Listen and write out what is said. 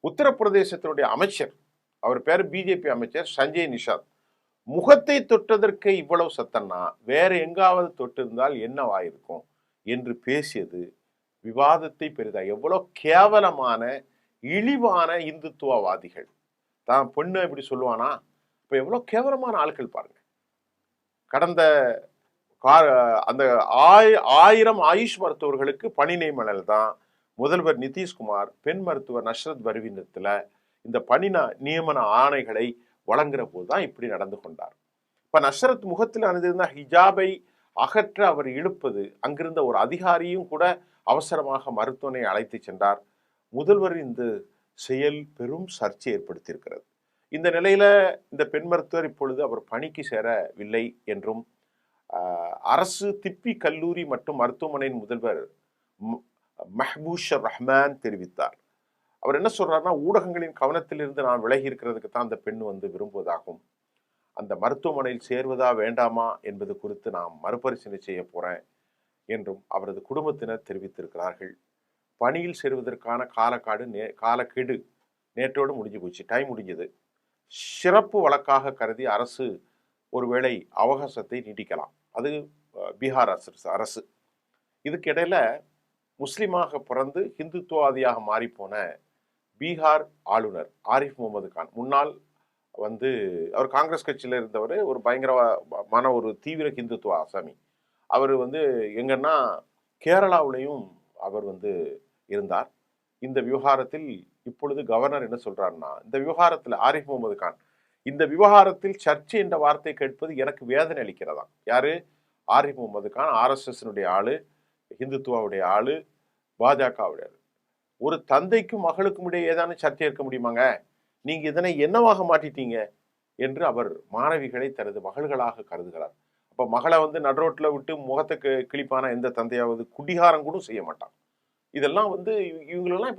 உத்தரப்பிரதேசத்தினுடைய அமைச்சர், அவர் பேர் பிஜேபி அமைச்சர் சஞ்சய் நிஷாத், முகத்தை தொட்டதற்கு இவ்வளவு சத்தம்னா வேற எங்காவது தொட்டிருந்தால் என்னவாயிருக்கும் என்று பேசியது விவாதத்தை பெரிதா. எவ்வளவு கேவலமான இழிவான இந்துத்துவவாதிகள் தான் பொண்ணு இப்படி சொல்லுவானா? இப்ப எவ்வளவு கேவலமான ஆட்கள் பாருங்க. கடந்த அந்த 1000 ஆயுஷ் மருத்துவர்களுக்கு பணி நியமனல் தான் முதல்வர் நிதிஷ்குமார் பெண் மருத்துவர் நஸ்ரத் பர்வீனிடத்துல இந்த பணி நியமன ஆணைகளை வழங்குற போதுதான் இப்படி நடந்து கொண்டார். இப்ப நஸ்ரத் முகத்தில் அணிந்திருந்த ஹிஜாபை அகற்ற அவர் இழுப்பது, அங்கிருந்த ஒரு அதிகாரியும் கூட அவசரமாக மருத்துவனை அழைத்து சென்றார். முதல்வர் இந்த செயல் பெரும் சர்ச்சை ஏற்படுத்தியிருக்கிறது. இந்த நிலையில இந்த பெண் மருத்துவர் இப்பொழுது அவர் பணிக்கு சேரவில்லை என்றும் அரசு திப்பி கல்லூரி மற்றும் மருத்துவமனையின் முதல்வர் மஹ்பூஷர் ரஹ்மான் தெரிவித்தார். அவர் என்ன சொல்றாருன்னா, ஊடகங்களின் கவனத்தில் இருந்து நான் விலகி இருக்கிறதுக்கு தான் அந்த பெண் விரும்புவதாகும். அந்த மருத்துவமனையில் சேர்வதா வேண்டாமா என்பது குறித்து நான் மறுபரிசீலனை செய்ய போறேன் என்றும் அவரது குடும்பத்தினர் தெரிவித்திருக்கிறார்கள். பணியில் சேருவதற்கான காலக்கெடு நேற்றோடு முடிஞ்சு போச்சு, டைம் முடிஞ்சது. சிறப்பு வழக்காக கருதி அரசு ஒருவேளை அவகாசத்தை நீட்டிக்கலாம். அது பீகார் அரசு. இதுக்கு இடையில முஸ்லிமாக பிறந்து ஹிந்துத்துவாதியாக மாறிப்போன பீகார் ஆளுநர் ஆரிஃப் முகமது கான், முன்னாள் அவர் காங்கிரஸ் கட்சியில் இருந்தவர், ஒரு பயங்கரமான ஒரு தீவிர ஹிந்துத்துவ ஆசாமி. அவர் எங்கன்னா கேரளாவிலையும் அவர் இருந்தார். இந்த விவகாரத்தில் இப்பொழுது கவர்னர் என்ன சொல்றாருன்னா, இந்த விவகாரத்தில் ஆரிஃப் முகமது கான், இந்த விவகாரத்தில் சர்ச்சை என்ற வார்த்தை கேட்பது எனக்கு வேதனை அளிக்கிறதா. யாரு? ஆரிஃப் முகமது கான் RSS ஆளு, ஹிந்துத்துவாவுடைய ஆளு, பாஜகவுடைய ஆளு. ஒரு தந்தைக்கும் மகளுக்கும் இடையே ஏதான சர்ச்சை இருக்க முடியுமாங்க? நீங்க இதனை என்னவாக மாட்டிட்டீங்க என்று அவர் மாணவிகளை தனது மகள்களாக கருதுகிறார். அப்ப மகளை நடுரோட்ல விட்டு முகத்தை கிழிப்பான எந்த தந்தையாவது குடிகாரம் கூட செய்ய மாட்டான். இதெல்லாம் இவங்களெல்லாம்